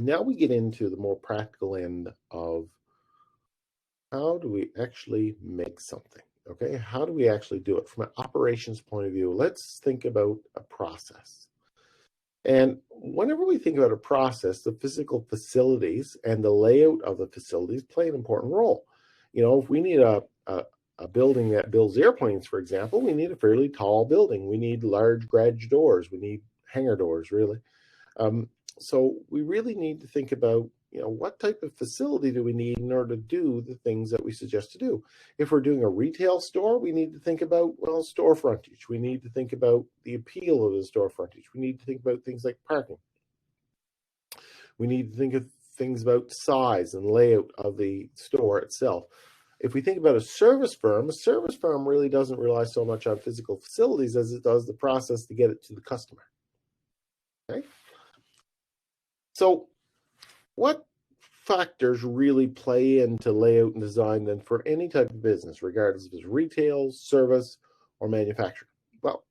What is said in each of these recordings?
Now we get into the more practical end of how do we actually make something, okay? How do we actually do it? From an operations point of view, let's think about a process. And whenever we think about a process, the physical facilities and the layout of the facilities play an important role. You know, if we need a building that builds airplanes, for example, we need a fairly tall building. We need large garage doors. We need hangar doors, really. So we really need to think about, what type of facility do we need in order to do the things that we suggest to do? If we're doing a retail store, we need to think about, store frontage. We need to think about the appeal of the store frontage. We need to think about things like parking. We need to think of things about size and layout of the store itself. If we think about a service firm really doesn't rely so much on physical facilities as it does the process to get it to the customer. Okay? So what factors really play into layout and design then for any type of business, regardless if it's retail, service, or manufacturing? Well,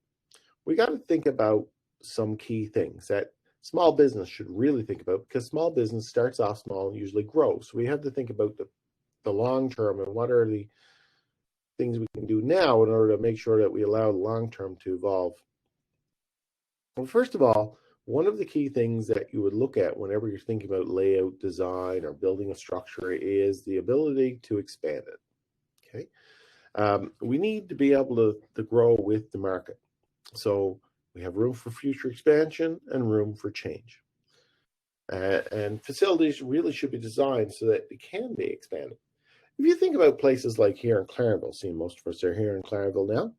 we got to think about some key things that small business should really think about, because small business starts off small and usually grows. So we have to think about the long term and what are the things we can do now in order to make sure that we allow the long term to evolve. Well, first of all, one of the key things that you would look at whenever you're thinking about layout, design, or building a structure is the ability to expand it. Okay, we need to be able to grow with the market. So we have room for future expansion and room for change. And facilities really should be designed so that it can be expanded. If you think about places like here in Clarenville, see, most of us are here in Clarenville now.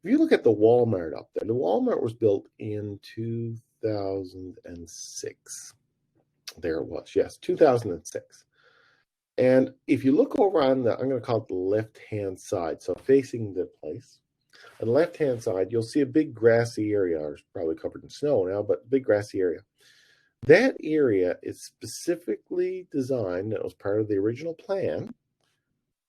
If you look at the Walmart up there, the Walmart was built in 2006. There it was, yes, 2006. And if you look over on I'm going to call it the left-hand side, so facing the place, on the left-hand side, you'll see a big grassy area, or it's probably covered in snow now, but big grassy area. That area is specifically designed, that was part of the original plan,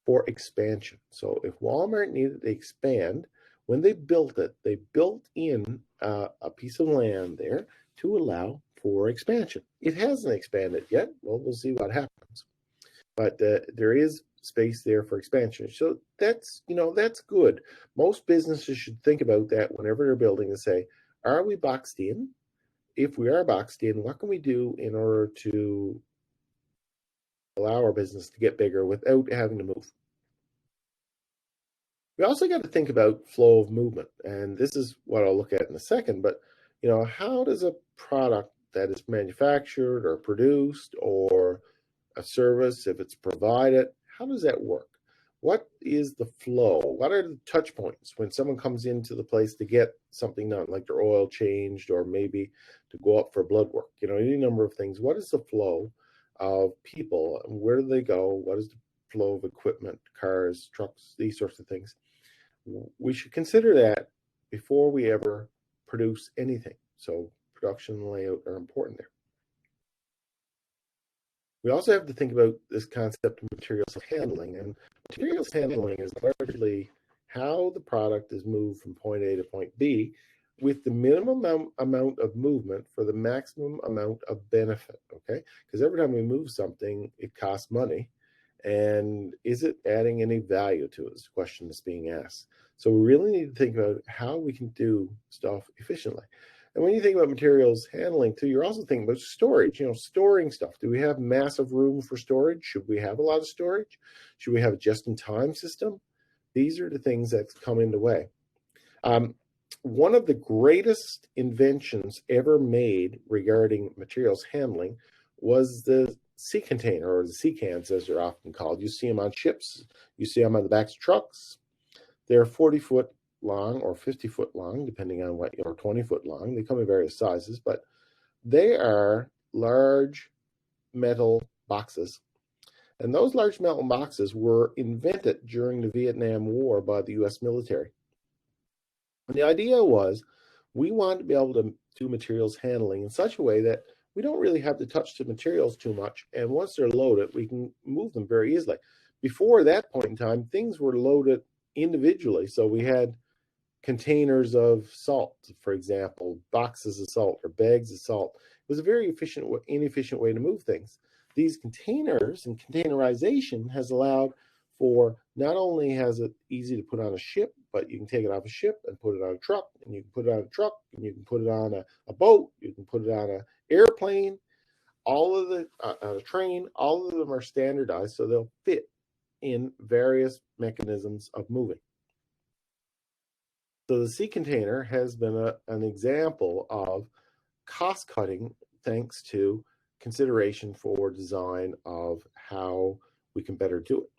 for expansion. So if Walmart needed to expand, when they built it, they built in a piece of land there to allow for expansion. It hasn't expanded yet. Well, we'll see what happens. But there is space there for expansion. So that's good. Most businesses should think about that whenever they're building and say, are we boxed in? If we are boxed in, what can we do in order to allow our business to get bigger without having to move? We also got to think about flow of movement, and this is what I'll look at in a second, but how does a product that is manufactured or produced, or a service, if it's provided, how does that work? What is the flow? What are the touch points when someone comes into the place to get something done, like their oil changed or maybe to go up for blood work? Any number of things. What is the flow of people? Where do they go? What is the flow of equipment, cars, trucks, these sorts of things? We should consider that before we ever produce anything. So production and layout are important there. We also have to think about this concept of materials handling. And materials handling is largely how the product is moved from point A to point B with the minimum amount of movement for the maximum amount of benefit, okay? Because every time we move something, it costs money. And is it adding any value to it? Is the question that's being asked. So we really need to think about how we can do stuff efficiently. And when you think about materials handling too, you're also thinking about storage, storing stuff. Do we have massive room for storage? Should we have a lot of storage? Should we have a just-in-time system? These are the things that come into way. One of the greatest inventions ever made regarding materials handling was the sea container, or the sea cans as they're often called. You see them on ships. You see them on the backs of trucks. They're 40-foot long or 50-foot long, depending on or 20-foot long. They come in various sizes, but they are large metal boxes. And those large metal boxes were invented during the Vietnam War by the U.S. military. And the idea was we want to be able to do materials handling in such a way that we don't really have to touch the materials too much. And once they're loaded, we can move them very easily. Before that point in time, things were loaded individually. So we had containers of salt, for example, boxes of salt or bags of salt. was a very inefficient way to move things. These containers and containerization has allowed for, not only has it easy to put on a ship, but you can take it off a ship and put it on a truck, and you can put it on a truck, and you can put it on a boat, you can put it on an airplane, all of the on a train. All of them are standardized so they'll fit in various mechanisms of moving. So the sea container has been an example of cost cutting, thanks to consideration for design of how we can better do it.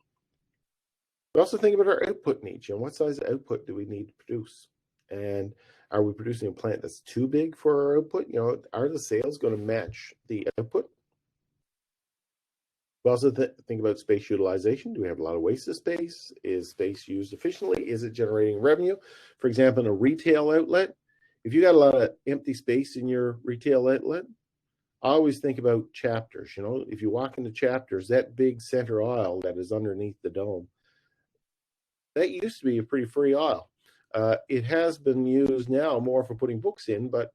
We also think about our output needs. What size output do we need to produce? And are we producing a plant that's too big for our output? Are the sales going to match the output? We also think about space utilization. Do we have a lot of wasted space? Is space used efficiently? Is it generating revenue? For example, in a retail outlet, if you got a lot of empty space in your retail outlet, I always think about Chapters. If you walk into Chapters, that big center aisle that is underneath the dome, that used to be a pretty free aisle. It has been used now more for putting books in, but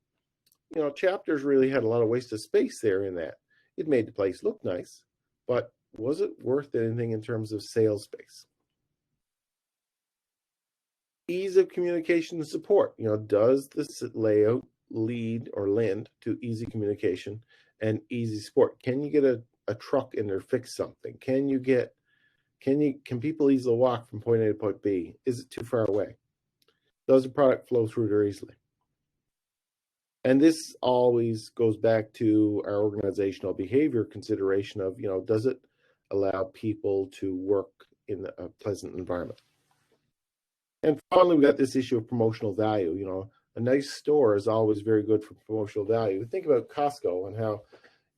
Chapters really had a lot of wasted space there in that. It made the place look nice, but was it worth anything in terms of sales space? Ease of communication and support. Does this layout lead or lend to easy communication and easy support? Can you get a truck in there, fix something? Can people easily walk from point A to point B? Is it too far away? Does the product flow through there easily? And this always goes back to our organizational behavior consideration of, does it allow people to work in a pleasant environment? And finally, we got this issue of promotional value. A nice store is always very good for promotional value. Think about Costco and how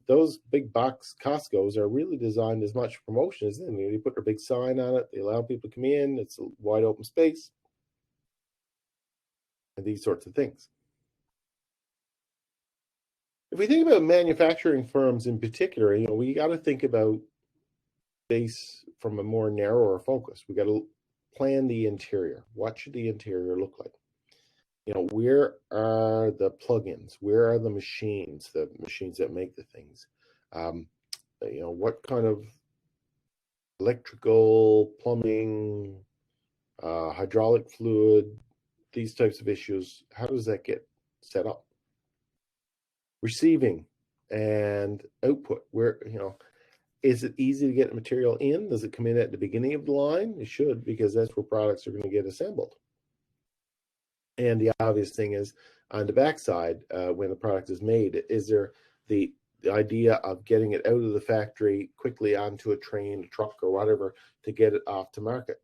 those big box Costco's are really designed as much for promotion as anything. They put their big sign on it. They allow people to come in. It's a wide open space. And these sorts of things. If we think about manufacturing firms in particular, we got to think about space from a more narrower focus. We got to plan the interior. What should the interior look like? Where are the plugins? Where are the machines that make the things? What kind of electrical, plumbing, hydraulic fluid, these types of issues, how does that get set up? Receiving and output, where, is it easy to get the material in? Does it come in at the beginning of the line? It should, because that's where products are going to get assembled. And the obvious thing is, on the backside, when the product is made, is there the idea of getting it out of the factory quickly onto a train, a truck, or whatever to get it off to market?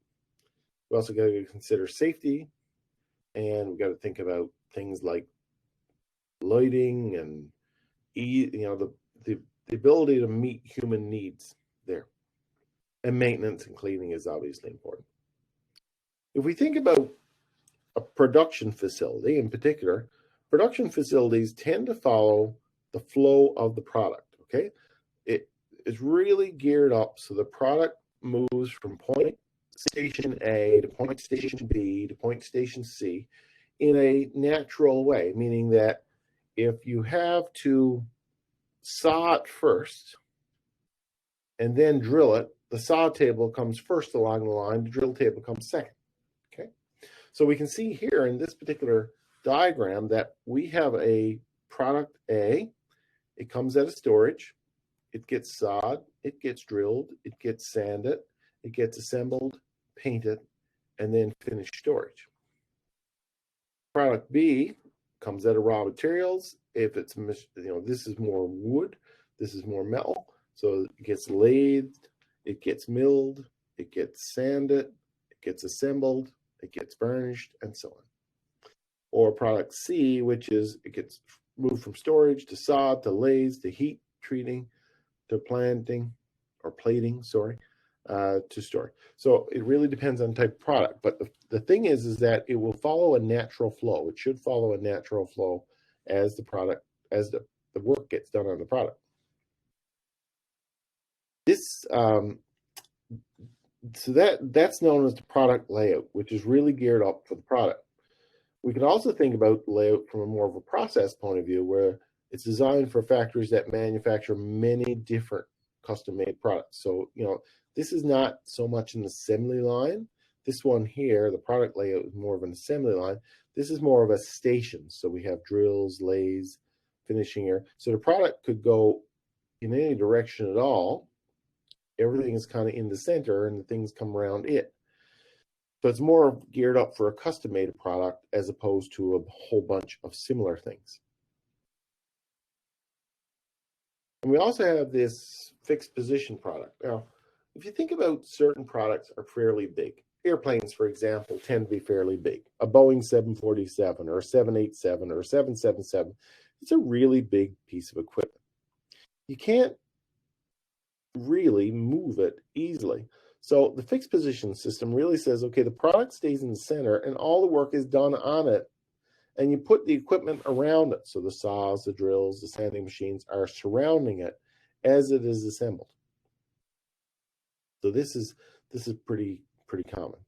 We also got to consider safety, and we got to think about things like lighting and the ability to meet human needs there. And maintenance and cleaning is obviously important. If we think about a production facility in particular, production facilities tend to follow the flow of the product, okay? It is really geared up so the product moves from point station A to point station B to point station C in a natural way, meaning that if you have to saw it first and then drill it, the saw table comes first along the line, the drill table comes second. Okay, so we can see here in this particular diagram that we have a product A. It comes out of storage, it gets sawed, it gets drilled, it gets sanded, it gets assembled, painted, and then finished storage. Product B comes out of raw materials. If it's, this is more wood, this is more metal. So it gets lathed, it gets milled, it gets sanded, it gets assembled, it gets varnished, and so on. Or product C, which is, it gets moved from storage to saw to lathe to heat treating to planting or plating, to storage. So it really depends on type of product. But the thing is that it will follow a natural flow. It should follow a natural flow as the product, as the work gets done on the product. This so that's known as the product layout, which is really geared up for the product. We can also think about layout from a more of a process point of view, where It's designed for factories that manufacture many different custom-made products. So, this is not so much an assembly line. This one here, the product layout is more of an assembly line. This is more of a station. So we have drills, lathes, finishing here. So the product could go in any direction at all. Everything is kind of in the center and the things come around it. So it's more geared up for a custom-made product as opposed to a whole bunch of similar things. And we also have this fixed position product. Now, if you think about certain products are fairly big. Airplanes, for example, tend to be fairly big. A Boeing 747 or a 787 or a 777, it's a really big piece of equipment. You can't really move it easily. So the fixed position system really says, okay, the product stays in the center and all the work is done on it. And you put the equipment around it. So the saws, the drills, the sanding machines are surrounding it as it is assembled. So this is pretty common.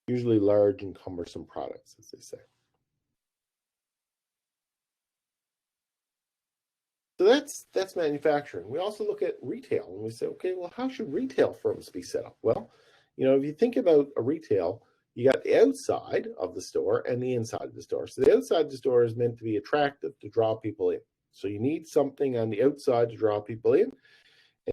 Usually large and cumbersome products, as they say. So that's manufacturing. We also look at retail and we say, okay, well, how should retail firms be set up? Well, if you think about a retail, you got the outside of the store and the inside of the store. So the outside of the store is meant to be attractive to draw people in. So you need something on the outside to draw people in.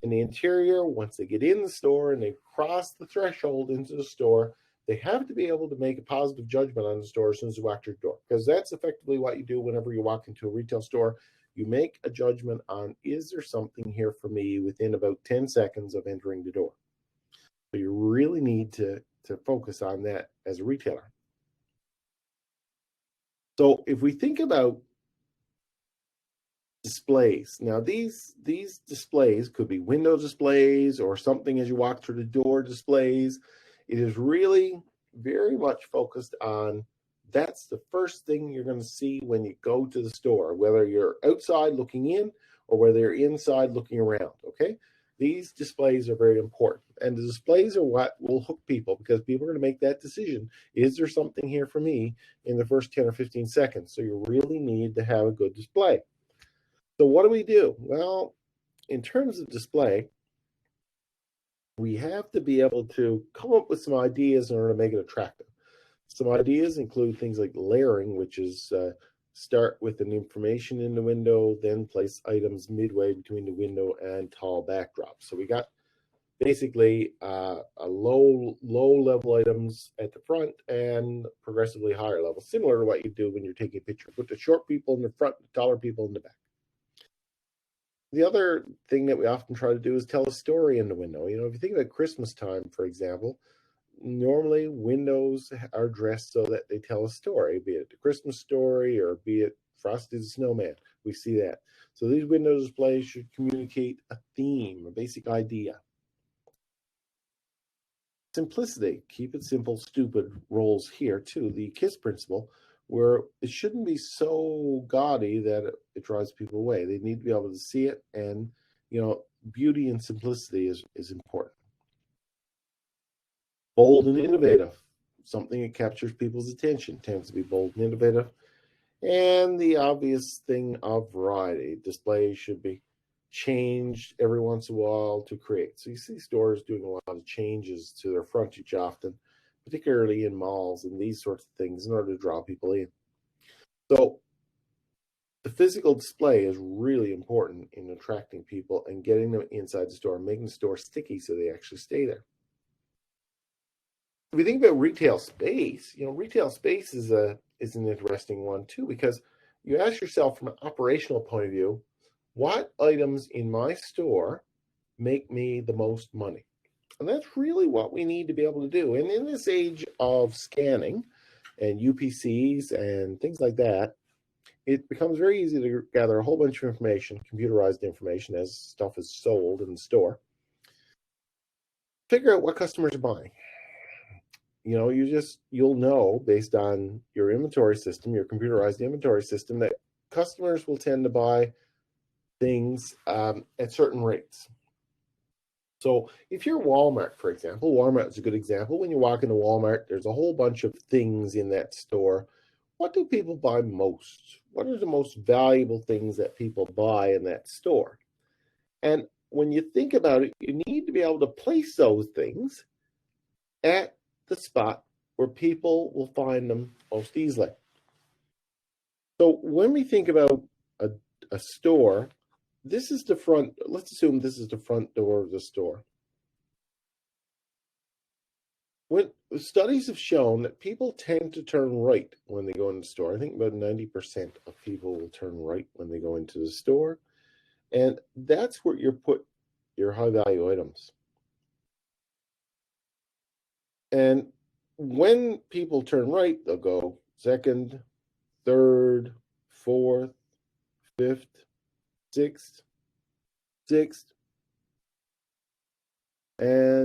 And the interior, once they get in the store and they cross the threshold into the store, they have to be able to make a positive judgment on the store as soon as you walk through the door. Because that's effectively what you do whenever you walk into a retail store. You make a judgment on, is there something here for me within about 10 seconds of entering the door? So you really need to focus on that as a retailer. So if we think about displays, now these displays could be window displays or something as you walk through the door displays. It is really very much focused on, that's the first thing you're going to see when you go to the store, whether you're outside looking in or whether you're inside looking around, okay? These displays are very important. And the displays are what will hook people, because people are going to make that decision. Is there something here for me in the first 10 or 15 seconds? So you really need to have a good display. So what do we do? Well, in terms of display, we have to be able to come up with some ideas in order to make it attractive. Some ideas include things like layering, which is start with an information in the window, then place items midway between the window and tall backdrops. So we got basically a low level items at the front and progressively higher level, similar to what you do when you're taking a picture. Put the short people in the front, the taller people in the back. The other thing that we often try to do is tell a story in the window. If you think about Christmas time, for example, normally windows are dressed so that they tell a story, be it the Christmas story or be it Frosty the Snowman. We see that. So these window displays should communicate a theme, a basic idea. Simplicity, keep it simple, stupid rolls here too. The KISS principle, where it shouldn't be so gaudy that it drives people away. They need to be able to see it, and beauty and simplicity is important. Bold and innovative, something that captures people's attention tends to be bold and innovative. And the obvious thing of variety. Displays should be changed every once in a while to create. So you see stores doing a lot of changes to their frontage often, particularly in malls and these sorts of things, in order to draw people in. So the physical display is really important in attracting people and getting them inside the store, making the store sticky so they actually stay there. If we think about retail space, retail space is an interesting one too, because you ask yourself from an operational point of view, what items in my store make me the most money? And that's really what we need to be able to do. And in this age of scanning and UPCs and things like that, it becomes very easy to gather a whole bunch of information, computerized information, as stuff is sold in the store. Figure out what customers are buying. You'll know based on your inventory system, your computerized inventory system, that customers will tend to buy things at certain rates. So if you're Walmart, for example, Walmart is a good example. When you walk into Walmart, there's a whole bunch of things in that store, what do people buy most? What are the most valuable things that people buy in that store? And when you think about it, you need to be able to place those things at the spot where people will find them most easily. So when we think about a store, this is the front. Let's assume this is the front door of the store. When studies have shown that people tend to turn right when they go in the store. I think about 90% of people will turn right when they go into the store. And that's where you put your high value items. And when people turn right, they'll go second, third, fourth, fifth, sixth, and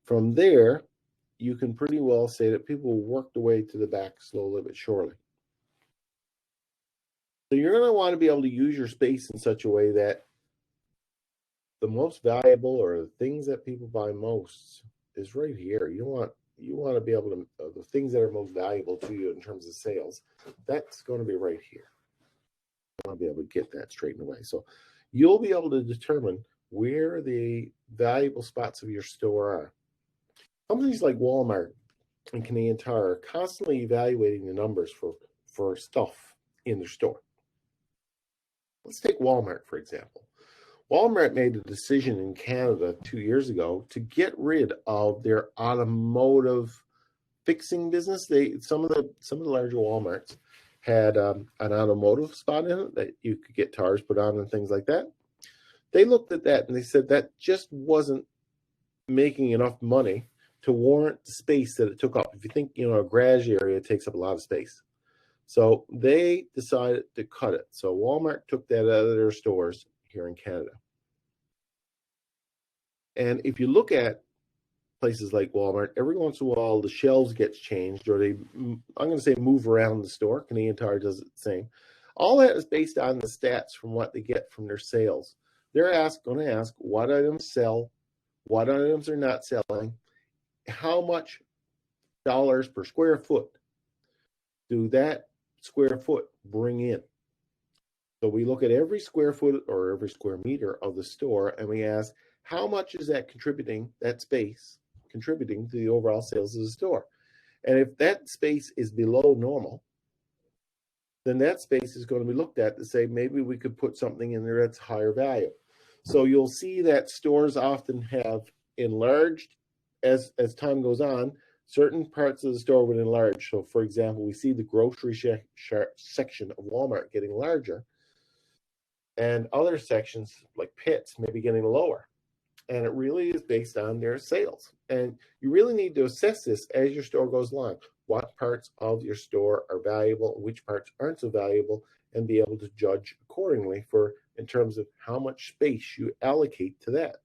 from there, you can pretty well say that people work their way to the back slowly but surely. So you're going to want to be able to use your space in such a way that the most valuable or the things that people buy most is right here. You want to be able to the things that are most valuable to you in terms of sales. That's going to be right here. You want to be able to get that straightened away. So you'll be able to determine where the valuable spots of your store are. Companies like Walmart and Canadian Tire are constantly evaluating the numbers for stuff in their store. Let's take Walmart, for example. Walmart made a decision in Canada 2 years ago to get rid of their automotive fixing business. Some of the larger Walmarts had an automotive spot in it that you could get tires put on and things like that. They looked at that and they said that just wasn't making enough money to warrant the space that it took up. If you think, a garage area takes up a lot of space. So they decided to cut it. So Walmart took that out of their stores here in Canada. And if you look at places like Walmart, every once in a while the shelves gets changed, or I'm going to say move around the store. Canadian Tire does it the same. All that is based on the stats from what they get from their sales. They're going to ask what items sell, what items are not selling, how much dollars per square foot do that square foot bring in. So we look at every square foot or every square meter of the store and we ask, how much is that space contributing to the overall sales of the store? And if that space is below normal, then that space is going to be looked at to say, maybe we could put something in there that's higher value. So you'll see that stores often have enlarged as time goes on. Certain parts of the store would enlarge. So, for example, we see the grocery section of Walmart getting larger, and other sections like pits may be getting lower. And it really is based on their sales. And you really need to assess this as your store goes along. What parts of your store are valuable, which parts aren't so valuable, and be able to judge accordingly in terms of how much space you allocate to that.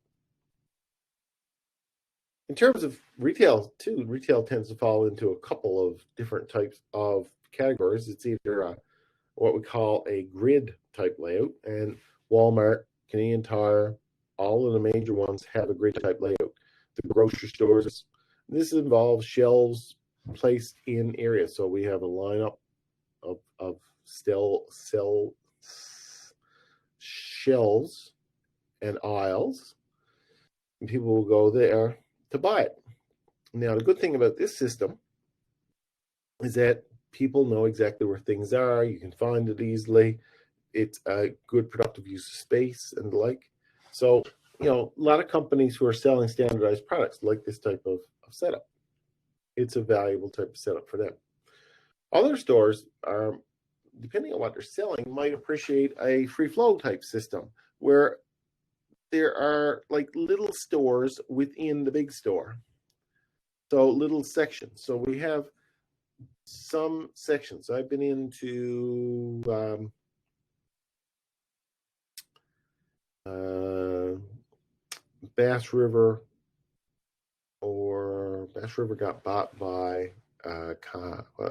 In terms of retail, too, retail tends to fall into a couple of different types of categories. It's either what we call a grid type layout, and Walmart, Canadian Tire, all of the major ones have a grid type layout. The grocery stores, this involves shelves placed in areas. So we have a lineup of shelves and aisles, and people will go there to buy it. Now, the good thing about this system is that people know exactly where things are. You can find it easily. It's a good productive use of space and the like. So, a lot of companies who are selling standardized products like this type of setup. It's a valuable type of setup for them. Other stores are, depending on what they're selling, might appreciate a free flow type system where there are like little stores within the big store. So little sections. So we have some sections. I've been into Bass River, or Bass River got bought by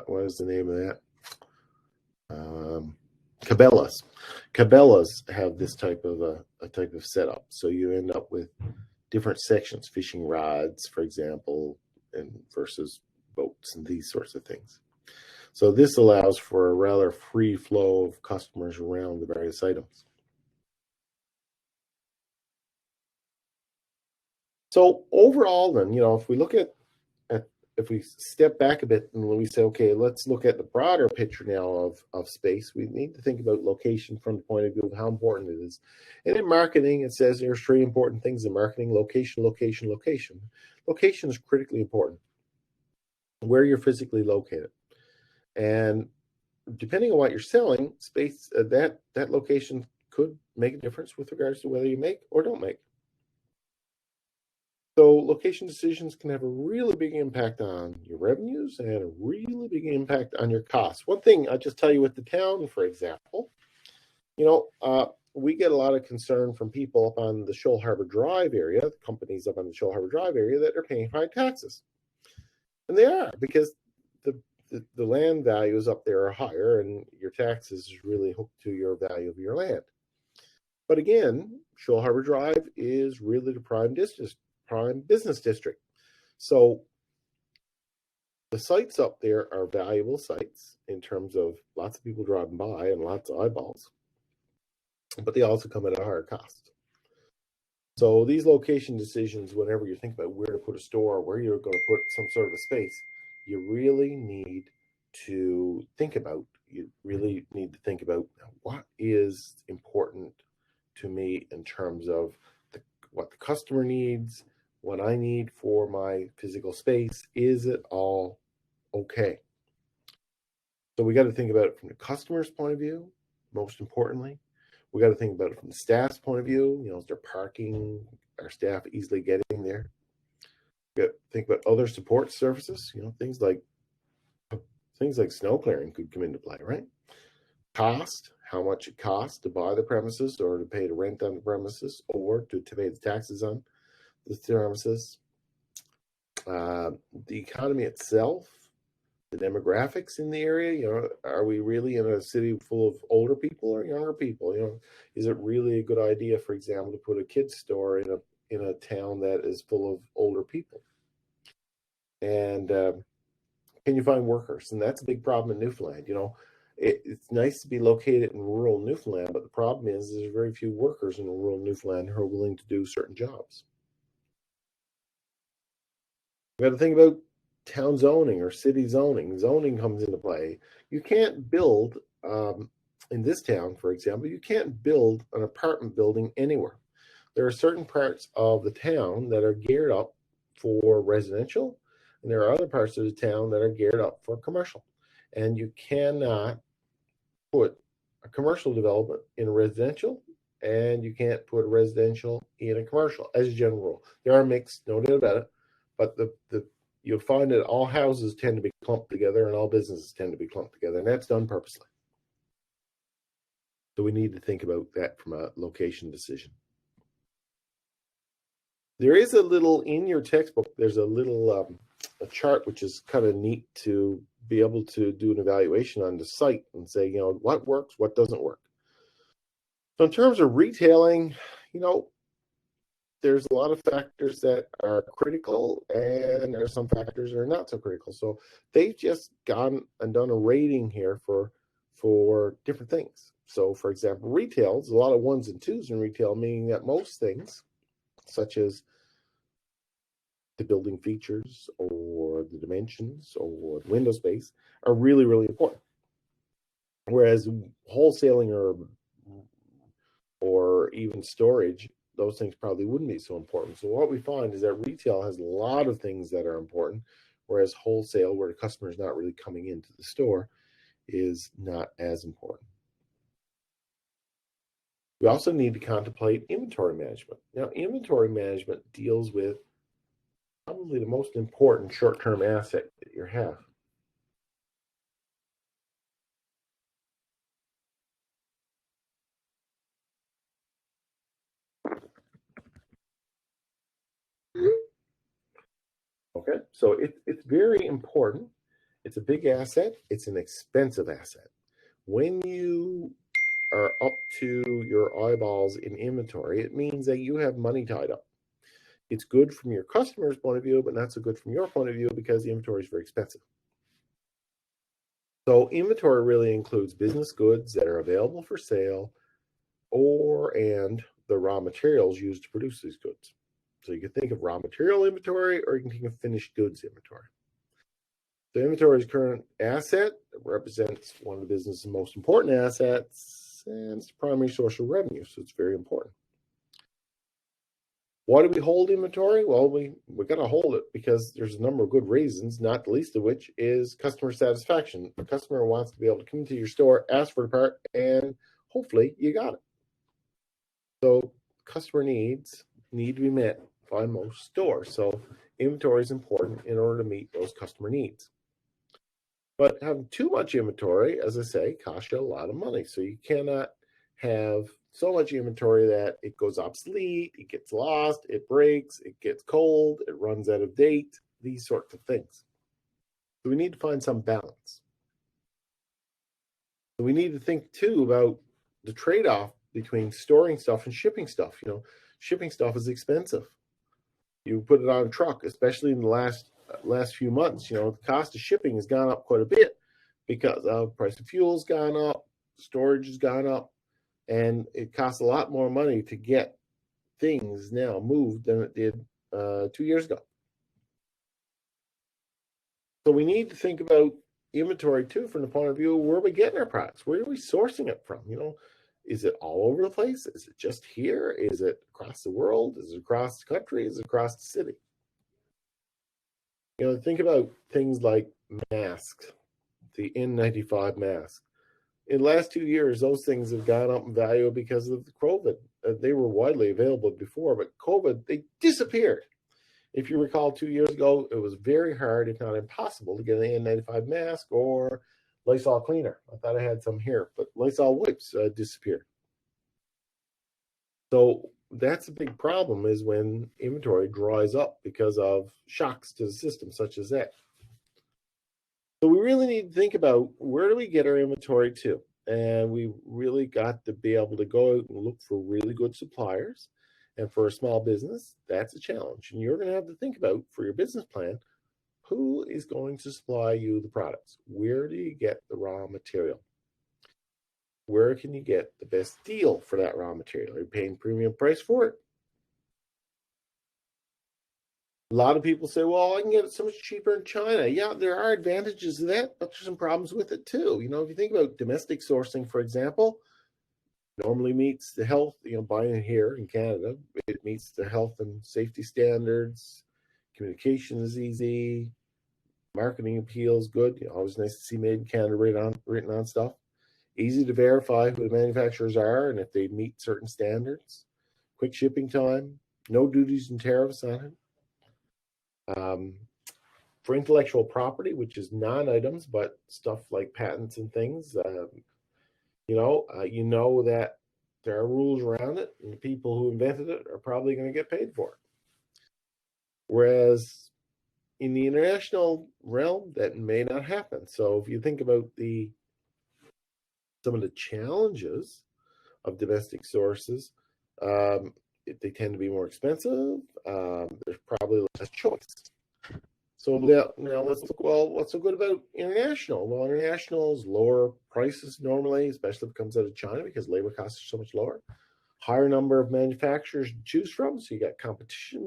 what is the name of that? Cabela's. Cabela's have this type of a type of setup. So you end up with different sections, fishing rods, for example, and versus boats. shops and these sorts of things. So this allows for a rather free flow of customers around the various items. So overall, then, if we look at if we step back a bit and we say, okay, let's look at the broader picture now of space, we need to think about location from the point of view of how important it is. And in marketing, it says there's three important things in marketing: location, location, location. Location is critically important, where you're physically located. And depending on what you're selling, space, that location could make a difference with regards to whether you make or don't make. So location decisions can have a really big impact on your revenues and a really big impact on your costs. One thing I'll just tell you with the town, for example, we get a lot of concern from people up on the Shoal Harbor Drive area, the companies up on the Shoal Harbor Drive area, that are paying high taxes. And they are, because the land values up there are higher, and your taxes is really hooked to your value of your land. But again, Shoal Harbor Drive is really the prime business district. So the sites up there are valuable sites in terms of lots of people driving by and lots of eyeballs, but they also come at a higher cost. So these location decisions, whenever you think about where to put a store, where you're going to put some sort of a space, you really need to think about. What is important to me in terms of what the customer needs, what I need for my physical space. Is it all okay? So we got to think about it from the customer's point of view, most importantly. We got to think about it from the staff's point of view. Is there parking? Are staff easily getting there? We got to think about other support services. Things like snow clearing could come into play, right? Cost, how much it costs to buy the premises or to pay the rent on the premises or to pay the taxes on the premises. The economy itself, the demographics in the area. Are we really in a city full of older people or younger people? Is it really a good idea, for example, to put a kids store in a town that is full of older people? And can you find workers? And that's a big problem in Newfoundland. It's nice to be located in rural Newfoundland, but the problem is there's very few workers in rural Newfoundland who are willing to do certain jobs. We got to think about town zoning or city zoning. Zoning comes into play. You can't build, in this town, for example, you can't build an apartment building anywhere. There are certain parts of the town that are geared up for residential, and there are other parts of the town that are geared up for commercial. And you cannot put a commercial development in a residential, and you can't put a residential in a commercial, as a general rule. There are mixed, no doubt about it, but you'll find that all houses tend to be clumped together and all businesses tend to be clumped together, and that's done purposely. So we need to think about that from a location decision. There is a little, in your textbook, there's a little a chart which is kind of neat to be able to do an evaluation on the site and say, what works, what doesn't work. So in terms of retailing, there's a lot of factors that are critical and there are some factors that are not so critical. So they've just gone and done a rating here for different things. So for example, retail, there's a lot of ones and twos in retail, meaning that most things, such as the building features or the dimensions or the window space, are really, really important. Whereas wholesaling or even storage, those things probably wouldn't be so important. So what we find is that retail has a lot of things that are important, whereas wholesale, where the customer is not really coming into the store, is not as important. We also need to contemplate inventory management. Now, inventory management deals with probably the most important short-term asset that you have. Okay, so it's very important. It's a big asset. It's an expensive asset. When you are up to your eyeballs in inventory, it means that you have money tied up. It's good from your customer's point of view, but not so good from your point of view because the inventory is very expensive. So inventory really includes business goods that are available for sale and the raw materials used to produce these goods. So you can think of raw material inventory, or you can think of finished goods inventory. The inventory's current asset represents one of the business's most important assets, and it's the primary source of revenue, so it's very important. Why do we hold inventory? Well, we got to hold it because there's a number of good reasons, not the least of which is customer satisfaction. The customer wants to be able to come into your store, ask for the part, and hopefully you got it. So customer needs need to be met by most stores. So inventory is important in order to meet those customer needs. But having too much inventory, as I say, costs you a lot of money. So you cannot have so much inventory that it goes obsolete, it gets lost, it breaks, it gets cold, it runs out of date, these sorts of things. So we need to find some balance. So we need to think too about the trade-off between storing stuff and shipping stuff. Shipping stuff is expensive. You put it on a truck, especially in the last few months. The cost of shipping has gone up quite a bit because the price of fuel's gone up, storage has gone up, and it costs a lot more money to get things now moved than it did 2 years ago. So we need to think about inventory too from the point of view of where are we getting our products? Where are we sourcing it from? Is it all over the place? Is it just here? Is it across the world? Is it across the country? Is it across the city? Think about things like masks, the N95 mask. In the last 2 years, those things have gone up in value because of the COVID. They were widely available before, but COVID, they disappeared. If you recall, 2 years ago, it was very hard, if not impossible, to get an N95 mask or Lysol cleaner. I thought I had some here, but Lysol wipes disappeared. So that's a big problem, is when inventory dries up because of shocks to the system, such as that. So we really need to think about, where do we get our inventory to? And we really got to be able to go out and look for really good suppliers. And for a small business, that's a challenge. And you're going to have to think about, for your business plan, who is going to supply you the products? Where do you get the raw material? Where can you get the best deal for that raw material? Are you paying premium price for it? A lot of people say, well, I can get it so much cheaper in China. Yeah, there are advantages to that, but there's some problems with it too. If you think about domestic sourcing, for example, normally meets the health, buying it here in Canada, it meets the health and safety standards. Communication is easy. Marketing appeal is good. Always nice to see made in Canada written on stuff. Easy to verify who the manufacturers are and if they meet certain standards. Quick shipping time. No duties and tariffs on it. For intellectual property, which is non-items, but stuff like patents and things, you know that there are rules around it, and the people who invented it are probably going to get paid for it. Whereas in the international realm, that may not happen. So if you think about some of the challenges of domestic sources, they tend to be more expensive. There's probably less choice. So now let's look, well, what's so good about international? Well, international is lower prices normally, especially if it comes out of China, because labor costs are so much lower. Higher number of manufacturers to choose from, so you got competition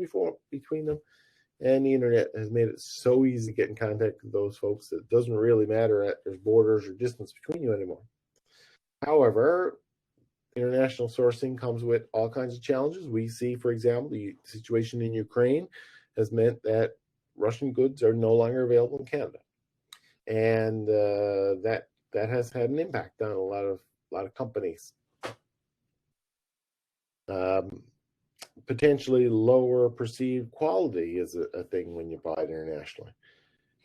between them. And the internet has made it so easy to get in contact with those folks that it doesn't really matter that there's borders or distance between you anymore. However, international sourcing comes with all kinds of challenges. We see, for example, the situation in Ukraine has meant that Russian goods are no longer available in Canada, and that has had an impact on a lot of companies. Potentially lower perceived quality is a thing when you buy it internationally,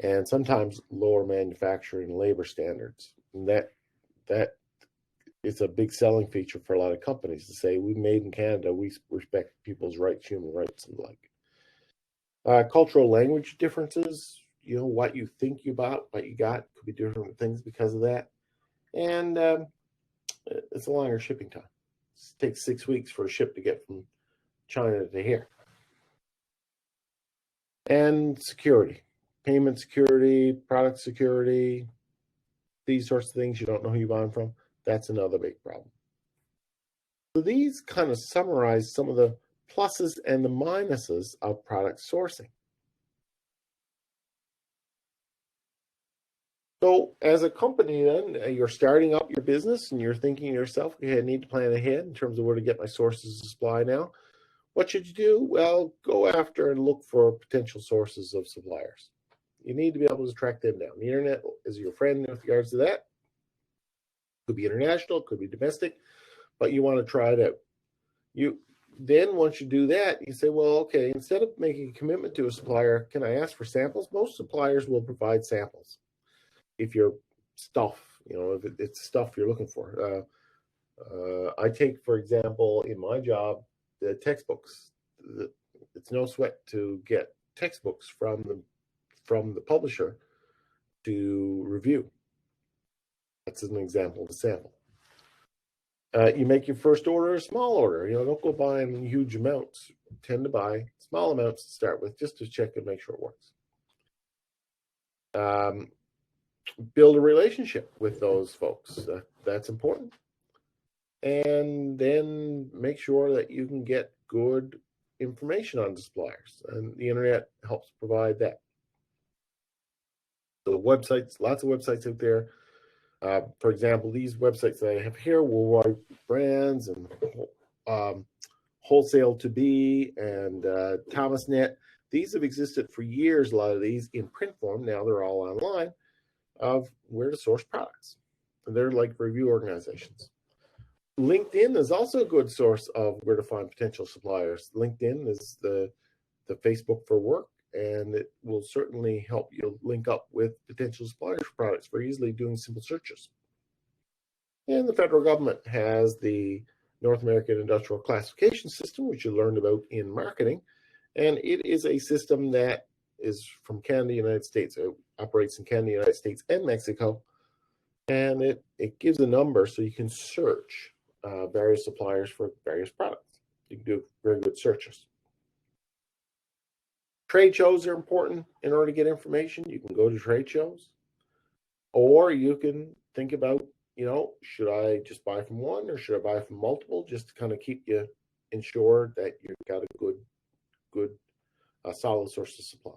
and sometimes lower manufacturing labor standards. And that is a big selling feature for a lot of companies to say, we made in Canada, we respect people's rights, human rights, and the like. Cultural language differences, what you think you bought, what you got, could be different things because of that. And it's a longer shipping time. It takes 6 weeks for a ship to get from China to here. And security, payment security, product security. these sorts of things, you don't know who you're buying from, that's another big problem. So these kind of summarize some of the pluses and the minuses of product sourcing. So as a company, then you're starting up your business and you're thinking to yourself, okay, I need to plan ahead in terms of where to get my sources of supply now. What should you do? Well, go after and look for potential sources of suppliers. You need to be able to track them down. The internet is your friend with regards to that. Could be international, could be domestic, but you want to try it out. Then once you do that, you say, well, okay, instead of making a commitment to a supplier, can I ask for samples? Most suppliers will provide samples if you're stuff, if it's stuff you're looking for. I take, for example, in my job, the textbooks. It's no sweat to get textbooks from the publisher to review. That's an example of a sample. You make your first order a small order. Don't go buying huge amounts. Tend to buy small amounts to start with, just to check and make sure it works. Build a relationship with those folks. That's important. And then make sure that you can get good information on suppliers, and the internet helps provide that. So websites, lots of websites out there. For example, these websites that I have here, Worldwide Brands and Wholesale to Be and ThomasNet. These have existed for years, a lot of these in print form. Now they're all online, of where to source products. And they're like review organizations. LinkedIn is also a good source of where to find potential suppliers. LinkedIn is the Facebook for work, and it will certainly help you link up with potential suppliers for products very easily doing simple searches. And the federal government has the North American Industrial Classification System, which you learned about in marketing. And it is a system that is from Canada, United States. It operates in Canada, United States, and Mexico. And it gives a number so you can search various suppliers for various products. You can do very good searches. Trade shows are important in order to get information. You can go to trade shows, or you can think about, should I just buy from one or should I buy from multiple, just to kind of keep you ensured that you've got a good solid source of supply.